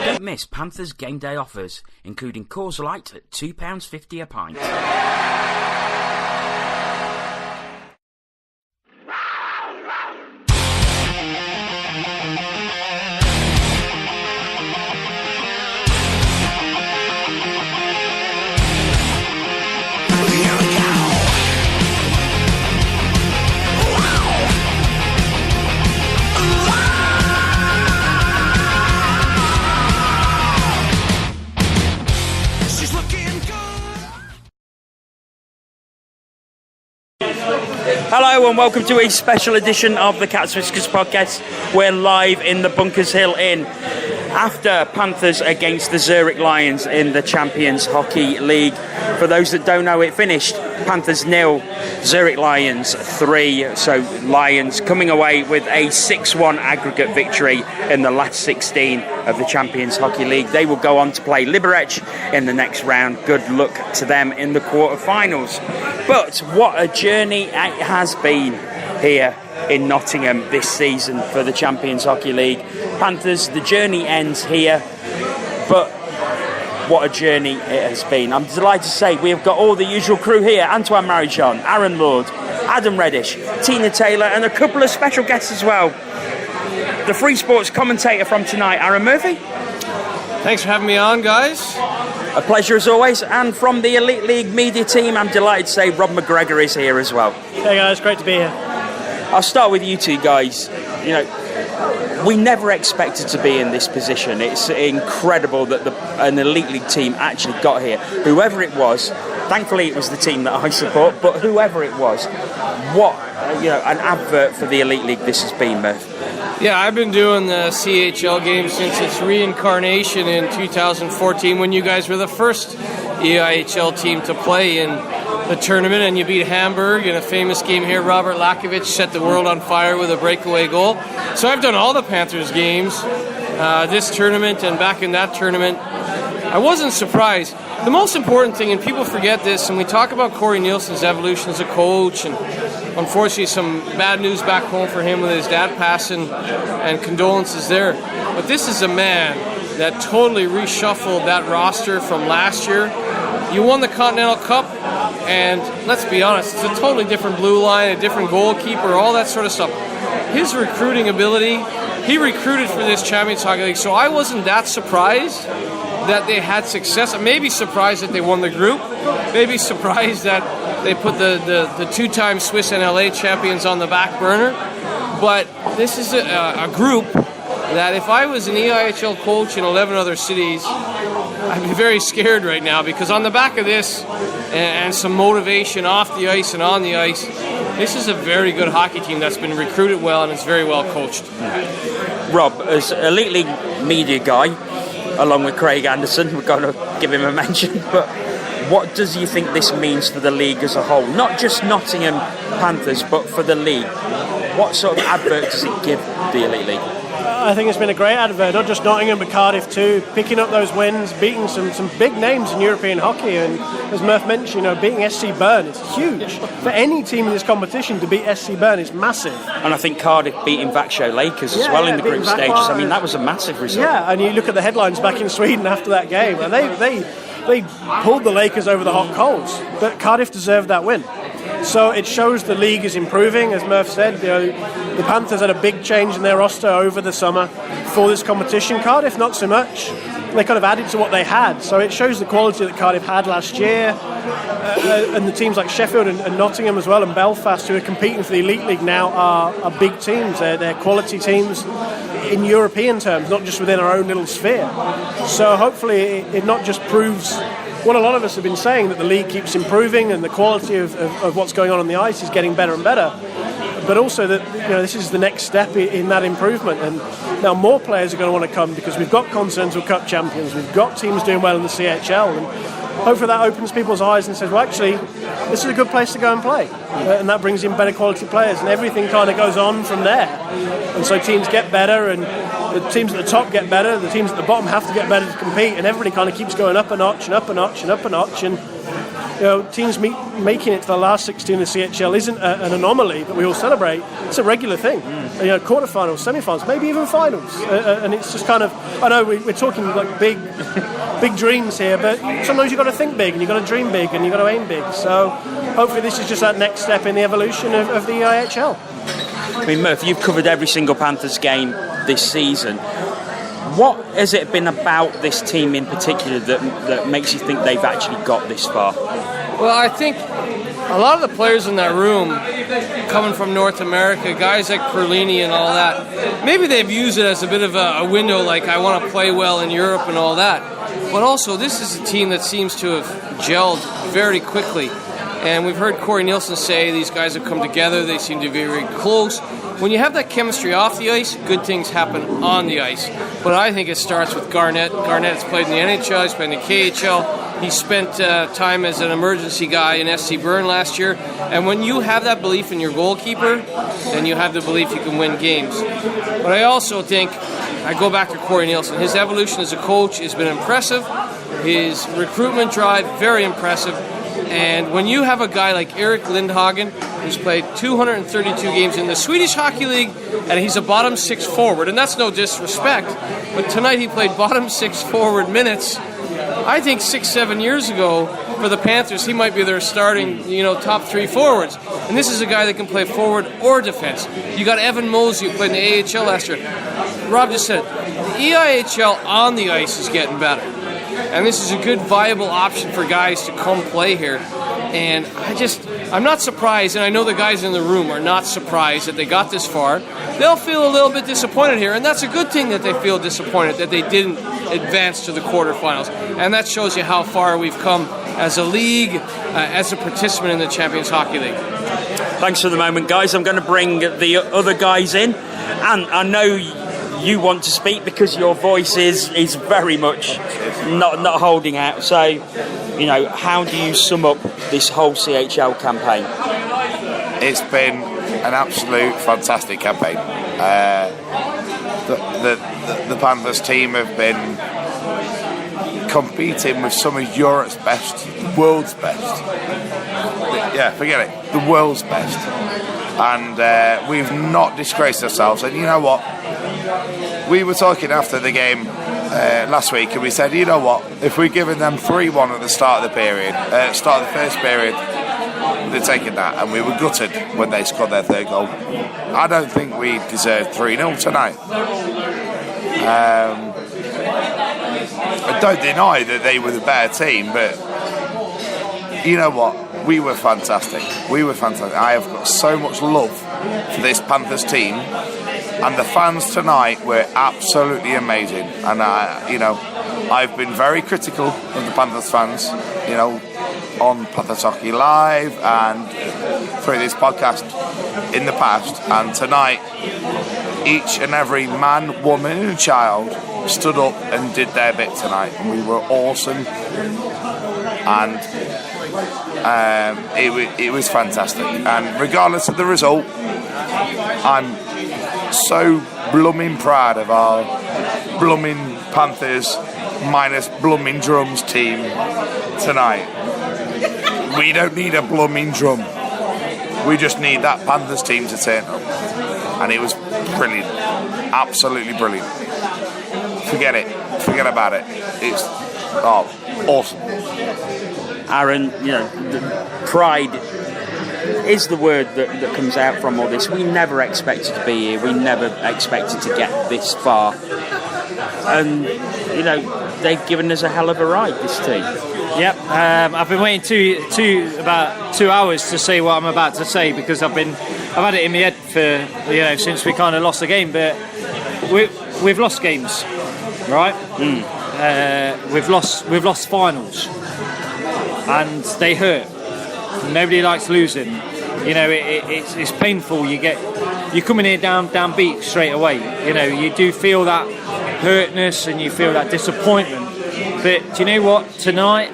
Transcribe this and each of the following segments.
Don't miss Panthers game day offers, including Coors Light at £2.50 a pint. Hello and welcome to a special edition of the Cats Whiskers podcast. We're live in the Bunkers Hill Inn after Panthers against the Zurich Lions in the Champions Hockey League. For those that don't know, it finished Panthers 0, Zurich Lions 3. So Lions coming away with a 6-1 aggregate victory in the last 16 of the Champions Hockey League. They will go on to play Liberec in the next round. Good luck to them in the quarterfinals. But what a journey it has been here in Nottingham this season for the Champions Hockey League. Panthers, the journey ends here, but what a journey it has been. I'm delighted to say we have got all the usual crew here: Antoine Marichon, Aaron Lord, Adam Reddish, Tina Taylor, and a couple of special guests as well. The Free Sports commentator from tonight, Aaron Murphy. Thanks for having me on, guys. A pleasure as always. And from the Elite League media team, I'm delighted to say Rob McGregor is here as well. Hey guys, great to be here. I'll start with you two guys. You know, we never expected to be in this position. It's incredible that an Elite League team actually got here. Whoever it was, thankfully it was the team that I support, but whoever it was, what an advert for the Elite League this has been, Murph. Yeah, I've been doing the CHL game since its reincarnation in 2014 when you guys were the first EIHL team to play in the tournament, and you beat Hamburg in a famous game here. Robert Lakovic set the world on fire with a breakaway goal. So I've done all the Panthers games, this tournament and back in that tournament. I wasn't surprised. The most important thing, and people forget this, and we talk about Corey Nielsen's evolution as a coach, and unfortunately some bad news back home for him with his dad passing, and condolences there. But this is a man that totally reshuffled that roster from last year. You won the Continental Cup, and let's be honest, it's a totally different blue line, a different goalkeeper, all that sort of stuff. His recruiting ability, he recruited for this Champions Hockey League, so I wasn't that surprised that they had success. I may be surprised that they won the group, maybe surprised that they put the two-time Swiss NLA champions on the back burner, but this is a group that if I was an EIHL coach in 11 other cities, I'd be very scared right now, because on the back of this and some motivation off the ice and on the ice, this is a very good hockey team that's been recruited well and is very well coached. Rob, as Elite League media guy, along with Craig Anderson, we're going to give him a mention, but what does you think this means for the league as a whole? Not just Nottingham Panthers, but for the league. What sort of advert does it give the Elite League? I think it's been a great advert, not just Nottingham but Cardiff too, picking up those wins, beating some big names in European hockey, and as Murph mentioned, beating SC Bern is huge. For any team in this competition to beat SC Bern is massive. And I think Cardiff beating Vaxio Lakers as well in the group stages. I mean, that was a massive result. Yeah, and you look at the headlines back in Sweden after that game, and they pulled the Lakers over the hot coals, but Cardiff deserved that win. So it shows the league is improving, as Murph said. The Panthers had a big change in their roster over the summer for this competition. Cardiff, not so much. They kind of added to what they had. So it shows the quality that Cardiff had last year. And the teams like Sheffield and Nottingham as well, and Belfast, who are competing for the Elite League now, are big teams. They're quality teams in European terms, not just within our own little sphere. So hopefully it not just proves what a lot of us have been saying, that the league keeps improving and the quality of what's going on the ice is getting better and better, but also that this is the next step in that improvement. And now more players are going to want to come, because we've got Continental Cup champions, we've got teams doing well in the CHL, and hopefully that opens people's eyes and says, well, actually, this is a good place to go and play, and that brings in better quality players, and everything kind of goes on from there. And so teams get better, and the teams at the top get better, the teams at the bottom have to get better to compete, and everybody kind of keeps going up a notch and up a notch and up a notch, and teams making it to the last 16 in the CHL isn't an anomaly that we all celebrate. It's a regular thing. Quarterfinals, semi-finals, maybe even finals. And it's just kind of, I know we're talking like big dreams here, but sometimes you've got to think big and you've got to dream big and you've got to aim big. So hopefully this is just that next step in the evolution of the IHL. I mean, Murph, you've covered every single Panthers game this season. What has it been about this team in particular that makes you think they've actually got this far? Well, I think a lot of the players in that room, coming from North America, guys like Perlini and all that, maybe they've used it as a bit of a window, like I want to play well in Europe and all that. But also, this is a team that seems to have gelled very quickly. And we've heard Corey Nielsen say these guys have come together, they seem to be very close. When you have that chemistry off the ice, good things happen on the ice. But I think it starts with Garnett. Garnett has played in the NHL, he's played in the KHL. He spent time as an emergency guy in SC Bern last year. And when you have that belief in your goalkeeper, then you have the belief you can win games. But I also think, I go back to Corey Nielsen, his evolution as a coach has been impressive. His recruitment drive, very impressive. And when you have a guy like Eric Lindhagen, who's played 232 games in the Swedish Hockey League, and he's a bottom six forward, and that's no disrespect, but tonight he played bottom six forward minutes. I think 6-7 years ago for the Panthers, he might be their starting, top three forwards. And this is a guy that can play forward or defense. You got Evan Mosey, who played in the AHL last year. Rob just said, the EIHL on the ice is getting better. And this is a good, viable option for guys to come play here. And I'm not surprised, and I know the guys in the room are not surprised that they got this far. They'll feel a little bit disappointed here, and that's a good thing that they feel disappointed that they didn't advance to the quarterfinals. And that shows you how far we've come as a league, as a participant in the Champions Hockey League. Thanks for the moment, guys. I'm going to bring the other guys in, and I know you want to speak because your voice is very much not holding out. So, how do you sum up this whole CHL campaign? It's been an absolute fantastic campaign. The Panthers team have been competing with some of Europe's best, world's best. Yeah, forget it, the world's best. And we've not disgraced ourselves. And you know what? We were talking after the game last week, and we said, you know what? If we'd given them 3-1 at the start of the period, start of the first period, they'd taken that, and we were gutted when they scored their third goal. I don't think we deserved 3-0 tonight. I don't deny that they were the better team, but you know what? We were fantastic. I have got so much love for this Panthers team, and the fans tonight were absolutely amazing. And I've been very critical of the Panthers fans, on Panthers Hockey Live and through this podcast in the past. And tonight, each and every man, woman, and child stood up and did their bit tonight, and we were awesome. And it was fantastic. And regardless of the result, I'm so blooming proud of our blooming Panthers minus blooming drums team tonight. We don't need a blooming drum. We just need that Panthers team to turn up. And it was brilliant. Absolutely brilliant. Forget about it. It's awesome. Aaron, the pride is the word that comes out from all this. We never expected to be here. We never expected to get this far. And, they've given us a hell of a ride, this team. Yep, I've been waiting about 2 hours to say what I'm about to say, because I've had it in my head for since we kind of lost the game. But we've lost games, right? We've lost finals, and they hurt. Nobody likes losing. It's painful. You're coming here down beat straight away. You do feel that hurtness and you feel that disappointment. But do you know what? Tonight,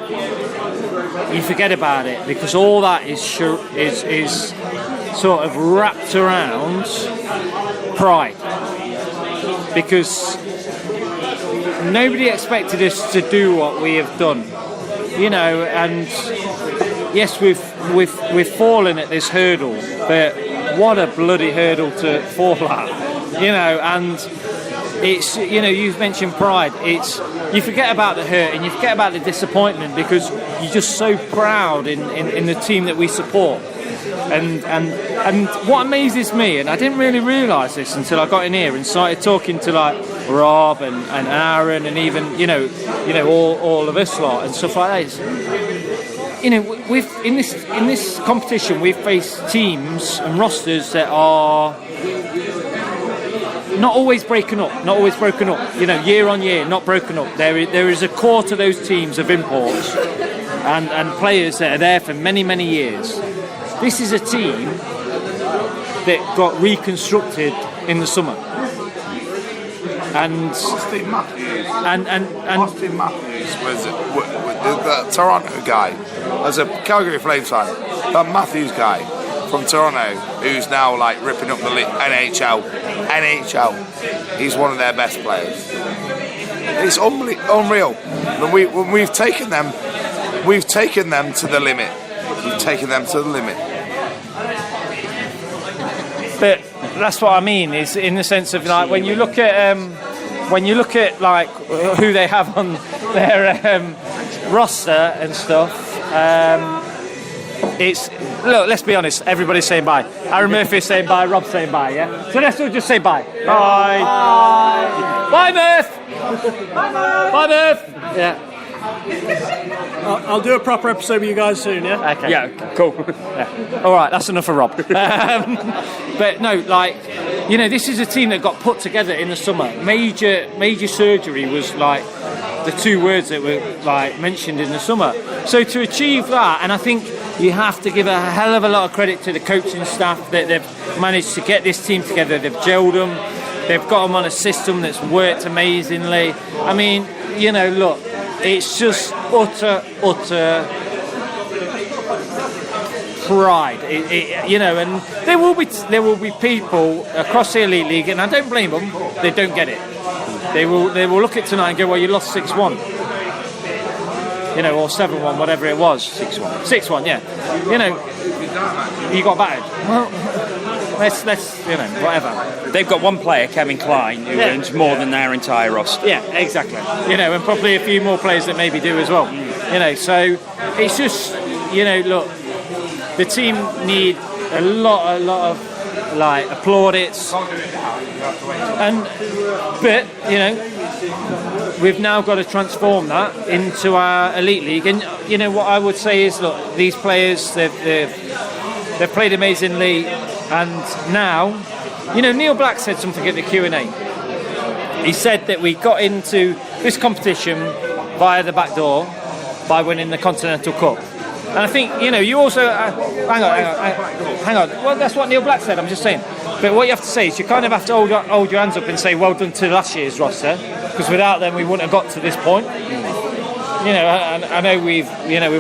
you forget about it, because all that is sort of wrapped around pride. Because nobody expected us to do what we have done, and yes, we've fallen at this hurdle, but what a bloody hurdle to fall at, you know. And it's, you know, you've mentioned pride. It's, you forget about the hurt and you forget about the disappointment because you're just so proud in the team that we support. And what amazes me, and I didn't really realise this until I got in here and started talking to like Rob and Aaron and even you know all of us lot and stuff like that. Is, you know, we've in this competition we've faced teams and rosters that are not always broken up. You know, year on year, not broken up. There is a core to those teams of imports and players that are there for many years. This is a team that got reconstructed in the summer. And Austin Matthews. And Austin Matthews was the Toronto guy. As a Calgary Flames fan, that Matthews guy from Toronto, who's now like ripping up the NHL. He's one of their best players. It's unreal. When we've taken them to the limit. We've taken them to the limit. But that's what I mean, is in the sense of like when you look at like who they have on their roster and stuff. It's, look, let's be honest, everybody's saying bye. Aaron Murphy's saying bye, Rob's saying bye, yeah? So let's all just say bye. Bye. Bye. Bye, Murph. Bye, Murph. Yeah. I'll do a proper episode with you guys soon, yeah? Okay. Yeah, cool. Yeah. All right, that's enough for Rob. But no, like, you know, this is a team that got put together in the summer. Major surgery was like the two words that were like mentioned in the summer. So to achieve that, and I think you have to give a hell of a lot of credit to the coaching staff that they've managed to get this team together. They've gelled them. They've got them on a system that's worked amazingly. I mean, you know, look, it's just utter pride, you know. And there will be people across the Elite League, and I don't blame them. They don't get it. They will look at tonight and go, well, you lost 6-1, you know, or 7-1, whatever it was. 6-1, yeah. You know, you got battered. Well, let's you know, whatever. They've got one player, Kevin Klein, who earns more than their entire roster. Yeah, exactly. You know, and probably a few more players that maybe do as well. You know, so it's just, you know, look, the team need a lot of like applaudits, but you know, we've now got to transform that into our Elite League. And you know what I would say is, look, these players they've played amazingly, and now, you know, Neil Black said something at the Q&A. He said that we got into this competition via the back door by winning the Continental Cup. And I think, you know, you also... hang on. Well, that's what Neil Black said, I'm just saying. But what you have to say is you kind of have to hold your hands up and say well done to last year's roster, because without them we wouldn't have got to this point. You know, I know we've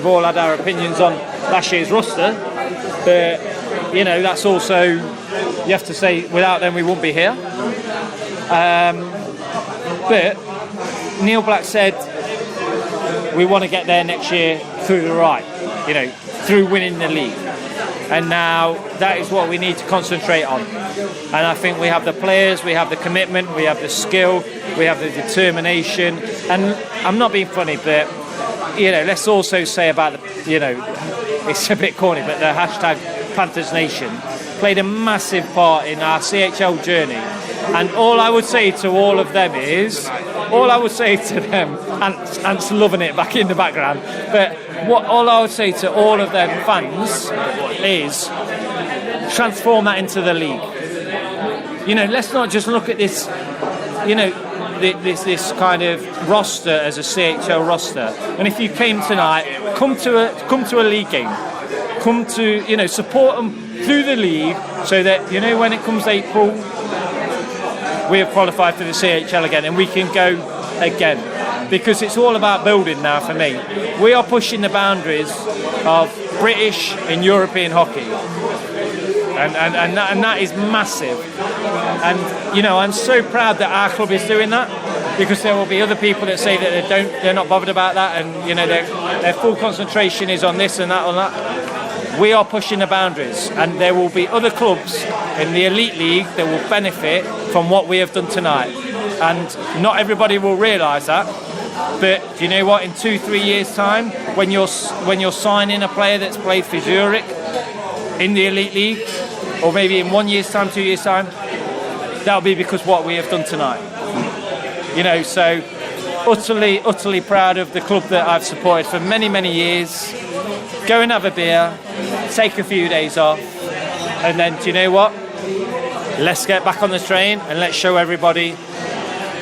all had our opinions on last year's roster, but, you know, that's also... You have to say without them we wouldn't be here. But Neil Black said we want to get there next year through the right, you know, through winning the league. And now that is what we need to concentrate on. And I think we have the players, we have the commitment, we have the skill, we have the determination. And I'm not being funny, but, you know, let's also say about the, you know, it's a bit corny, but the hashtag Panthers Nation played a massive part in our CHL journey. And all I would say to all of them is, Ant's loving it back in the background, but all I would say to all of them fans is transform that into the league. You know, let's not just look at this, you know, this kind of roster as a CHL roster. And if you came tonight, come to a league game. Come to, you know, support them through the league so that, you know, when it comes April, we have qualified for the CHL again and we can go again. Because it's all about building now for me. We are pushing the boundaries of British and European hockey. And that is massive. And, you know, I'm so proud that our club is doing that. because there will be other people that say that they're not bothered about that, and you know their full concentration is on this and that on that. We are pushing the boundaries, and there will be other clubs in the Elite League that will benefit from what we have done tonight, and not everybody will realise that. But do you know what? In 2-3 years' time, when you're signing a player that's played for Zurich in the Elite League, or maybe in 1 year's time, 2 years' time, that'll be because what we have done tonight. You know, so utterly proud of the club that I've supported for many, many years. Go and have a beer, take a few days off, and then do you know what? Let's get back on the train and let's show everybody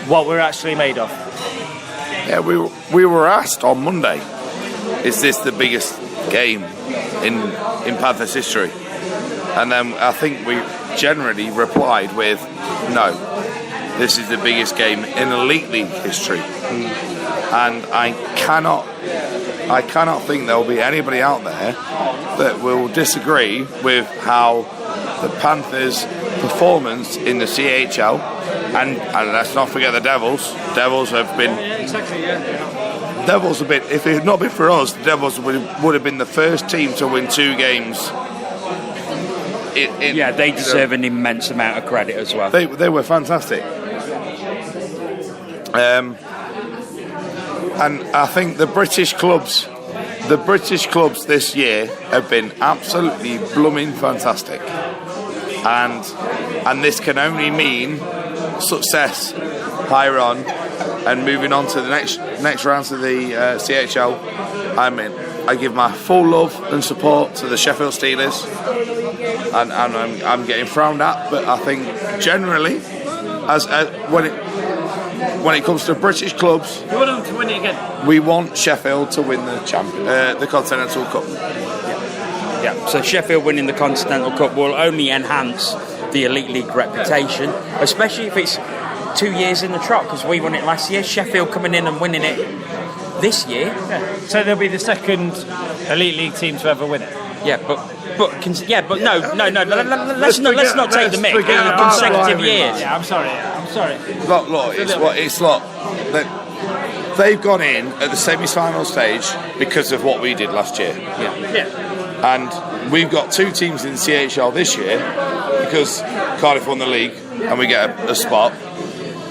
what we're actually made of. Yeah, we were asked on Monday, is this the biggest game in Panthers history? And then I think we generally replied with, no, this is the biggest game in Elite League history. And I cannot think there will be anybody out there that will disagree with how the Panthers' performance in the CHL, and let's not forget the Devils. Devils have been... Devils have been... If it had not been for us, the Devils would have been the first team to win 2 games. They deserve an immense amount of credit as well. They were fantastic. And I think the British clubs this year have been absolutely blooming fantastic. And this can only mean success higher on and moving on to the next rounds of the CHL. I mean, I give my full love and support to the Sheffield Steelers, and I'm getting frowned at, but I think generally, as when it comes to British clubs, You want them to win it again? we want Sheffield to win the Continental Cup. Yeah, so Sheffield winning the Continental Cup will only enhance the Elite League reputation, especially if it's 2 years in the trot, because we won it last year. Sheffield coming in and winning it this year. Yeah. So they'll be the second Elite League team to ever win it. Yeah, but no. Let's not take the mick. forget In about consecutive rivalry, years. Yeah, I'm sorry. They've gone in at the semi-final stage because of what we did last year. Yeah. And we've got 2 teams in the CHL this year because Cardiff won the league and we get a spot,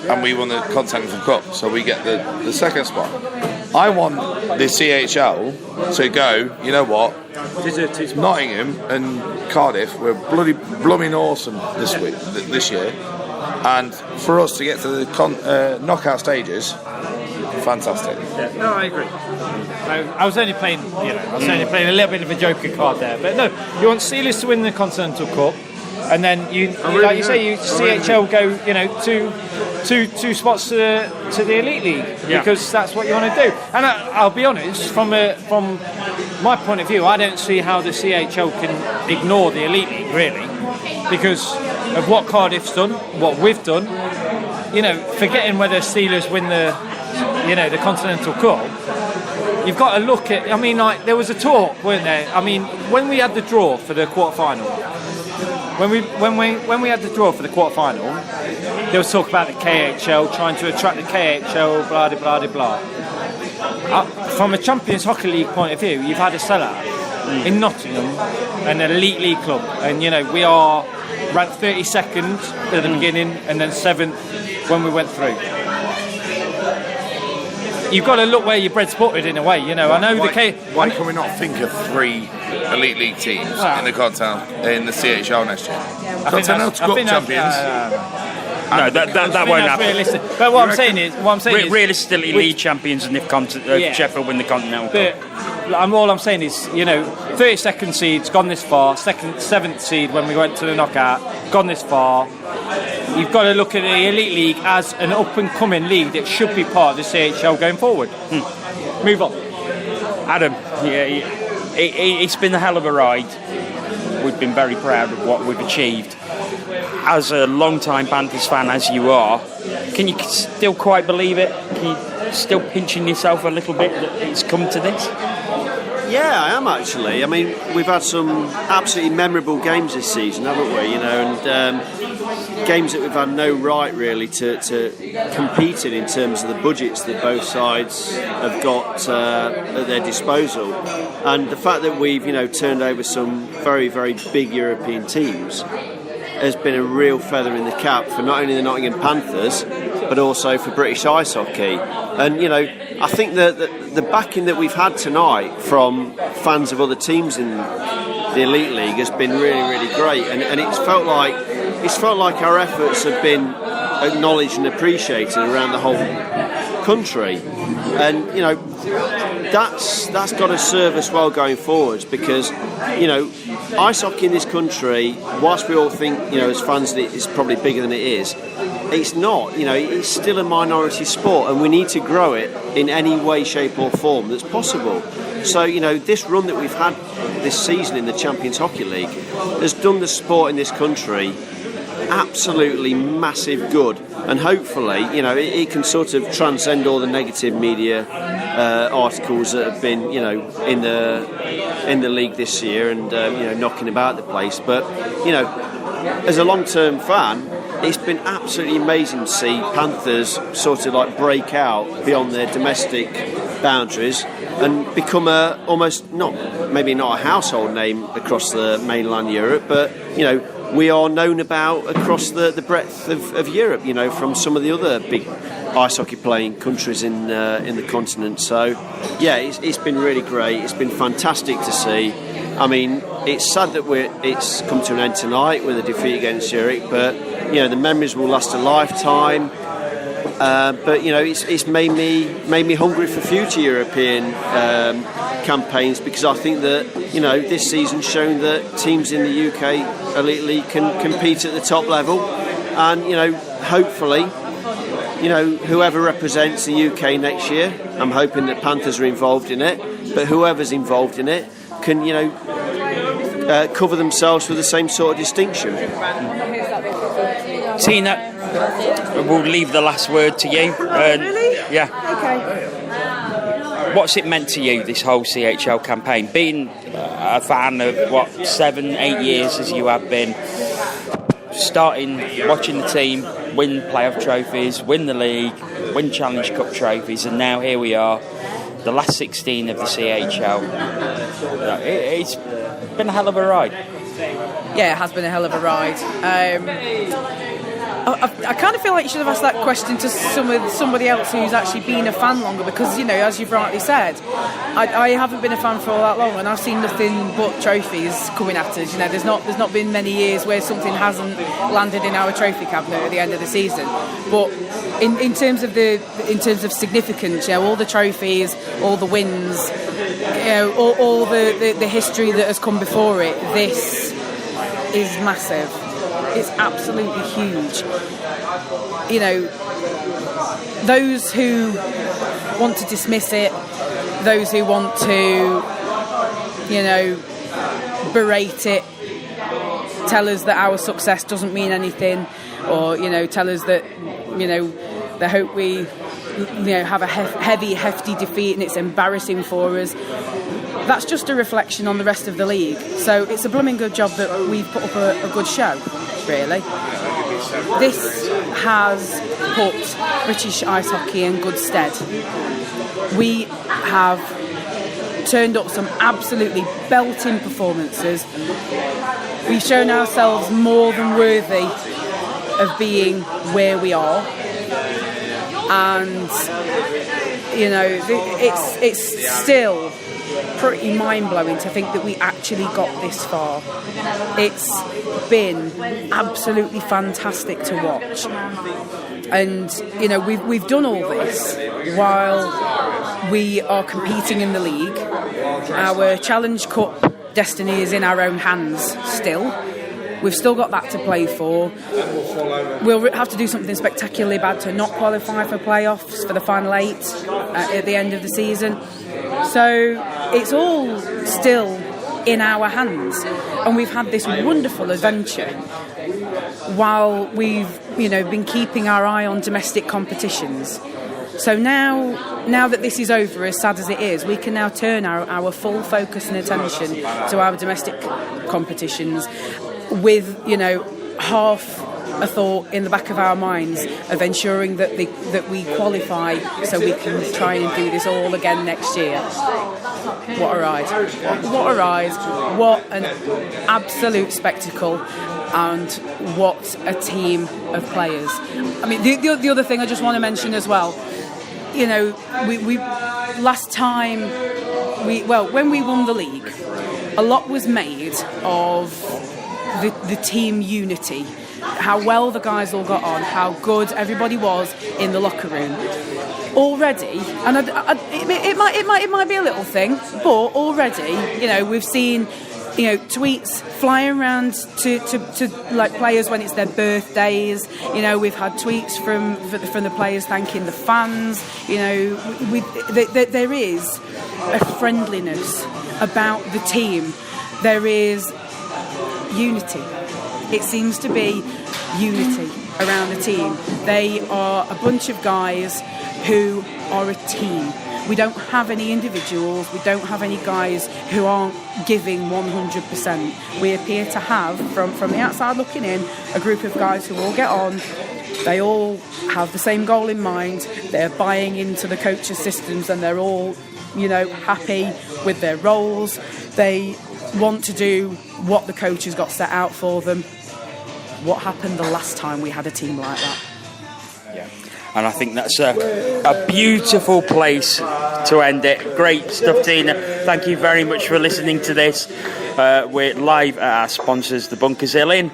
and we won the Continental Cup, so we get the second spot. I want the CHL to go, you know what, Nottingham and Cardiff were blooming awesome this year, and for us to get to the knockout stages, fantastic. Yeah, no, I agree. I was only playing, a little bit of a joker card there, but no, you want Steelers to win the Continental Cup, and then CHL go, two spots to the Elite League, because that's what you want to do. And I'll be honest, from my point of view, I don't see how the CHL can ignore the Elite League really, because of what Cardiff's done, what we've done. Forgetting whether Steelers win the Continental Cup, you've got to look at. I mean, like, there was a talk, weren't there? I mean, when we had the draw for the quarter-final, when we had the draw for the quarter-final, there was talk about the KHL, trying to attract the KHL, blah de blah de blah. From a Champions Hockey League point of view, you've had a sellout in Nottingham, an Elite League club, and we are ranked 32nd at the beginning, and then 7th when we went through. You've got to look where your bread's buttered in a way, I know Why can we not think of 3 Elite League teams in the CHL next year? Continental Cup champions. No, that won't happen. Realistic. But what I'm saying is, realistically, league champions, and if Sheffield win the Continental Cup. All I'm saying is, 32nd seed's gone this far, 7th seed when we went to the knockout, gone this far. You've got to look at the Elite League as an up-and-coming league that should be part of the CHL going forward. Move on. Adam, it's been a hell of a ride. We've been very proud of what we've achieved. As a long-time Panthers fan as you are, can you still quite believe it? Can you still pinching yourself a little bit that it's come to this? Yeah, I am actually. I mean, we've had some absolutely memorable games this season, haven't we? And games that we've had no right really to compete in terms of the budgets that both sides have got at their disposal, and the fact that we've turned over some very, very big European teams has been a real feather in the cap for not only the Nottingham Panthers but also for British ice hockey. And I think that the backing that we've had tonight from fans of other teams in the Elite League has been really, really great, and it's felt like our efforts have been acknowledged and appreciated around the whole country, and that's got to serve us well going forwards, because ice hockey in this country, whilst we all think as fans that it's probably bigger than it is, it's not. It's still a minority sport, and we need to grow it in any way, shape or form that's possible. So this run that we've had this season in the Champions Hockey League has done the sport in this country absolutely massive good, and hopefully it can sort of transcend all the negative media articles that have been in the league this year and knocking about the place. But as a long-term fan, it's been absolutely amazing to see Panthers sort of like break out beyond their domestic boundaries and become almost maybe not a household name across the mainland Europe, but we are known about across the breadth of Europe, from some of the other big ice hockey playing countries in the continent. So yeah, it's been really great. It's been fantastic to see. I mean, it's sad that it's come to an end tonight with a defeat against Zurich, but the memories will last a lifetime. But it's made me hungry for future European campaigns, because I think that this season's shown that teams in the UK Elite League can compete at the top level, and hopefully whoever represents the UK next year, I'm hoping that Panthers are involved in it, but whoever's involved in it can cover themselves with the same sort of distinction. Tina, we'll leave the last word to you. Really? Yeah. Okay. What's it meant to you, this whole CHL campaign? Being a fan of 7-8 years as you have been, watching the team win playoff trophies, win the league, win Challenge Cup trophies, and now here we are, the last 16 of the CHL. It's been a hell of a ride. Yeah, it has been a hell of a ride. I kind of feel like you should have asked that question to somebody else who's actually been a fan longer, because as you've rightly said, I haven't been a fan for all that long, and I've seen nothing but trophies coming at us. There's not been many years where something hasn't landed in our trophy cabinet at the end of the season. But in terms of significance, all the trophies, all the wins, all the history that has come before it, this is massive. It's absolutely huge. Those who want to dismiss it, those who want to, berate it, tell us that our success doesn't mean anything, or, tell us that, they hope we, have a hefty defeat and it's embarrassing for us. That's just a reflection on the rest of the league. So it's a blooming good job that we've put up a good show, really. This has put British ice hockey in good stead. We have turned up some absolutely belting performances. We've shown ourselves more than worthy of being where we are. And, it's still pretty mind-blowing to think that we actually got this far. It's been absolutely fantastic to watch, and we've done all this while we are competing in the league. Our Challenge Cup destiny is in our own hands still. We've still got that to play for. We'll have to do something spectacularly bad to not qualify for playoffs for the final 8 at the end of the season. So it's all still in our hands, and we've had this wonderful adventure while we've been keeping our eye on domestic competitions. So now that this is over, as sad as it is, we can now turn our full focus and attention to our domestic competitions with half a thought in the back of our minds of ensuring that we qualify so we can try and do this all again next year. What a ride. What a ride. What an absolute spectacle. And what a team of players. I mean, the other thing I just want to mention as well, you know, we last time, when we won the league, a lot was made of the team unity, how well the guys all got on, how good everybody was in the locker room. Already, and it might be a little thing, but already, you know, we've seen, you know, tweets flying around to like players when it's their birthdays. You know, we've had tweets from the players thanking the fans. You know, there is a friendliness about the team. There is unity. It seems to be unity around the team. They are a bunch of guys who are a team. We don't have any individuals, we don't have any guys who aren't giving 100%. We appear to have, from the outside looking in, a group of guys who all get on, they all have the same goal in mind, they're buying into the coach's systems, and they're all, you know, happy with their roles. They want to do what the coach has got set out for them. What happened the last time we had a team like that? And I think that's a beautiful place to end it. Great stuff, Tina. Thank you very much for listening to this. We're live at our sponsors, the Bunkers Hill Inn.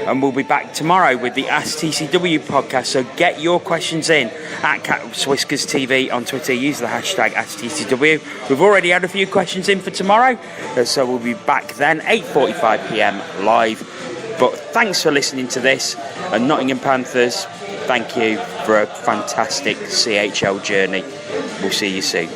And we'll be back tomorrow with the Ask TCW podcast. So get your questions in at Cat's Whiskers TV on Twitter. Use the hashtag Ask TCW. We've already had a few questions in for tomorrow. So we'll be back then, 8:45 p.m. live. But thanks for listening to this. And Nottingham Panthers, thank you for a fantastic CHL journey. We'll see you soon.